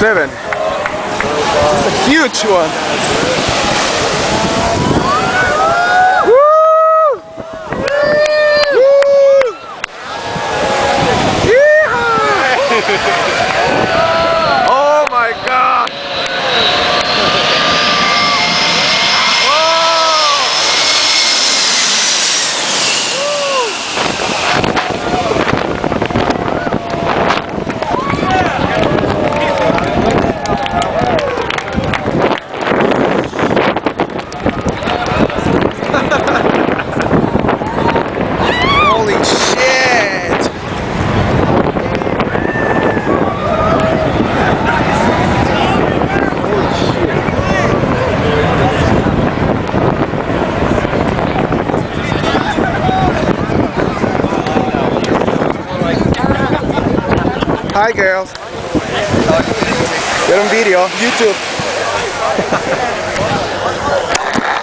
7. It's a huge one. Woo! Woo! Yeehaw! Oh my God! Holy shit! Holy shit! Hi girls. Get on video, YouTube.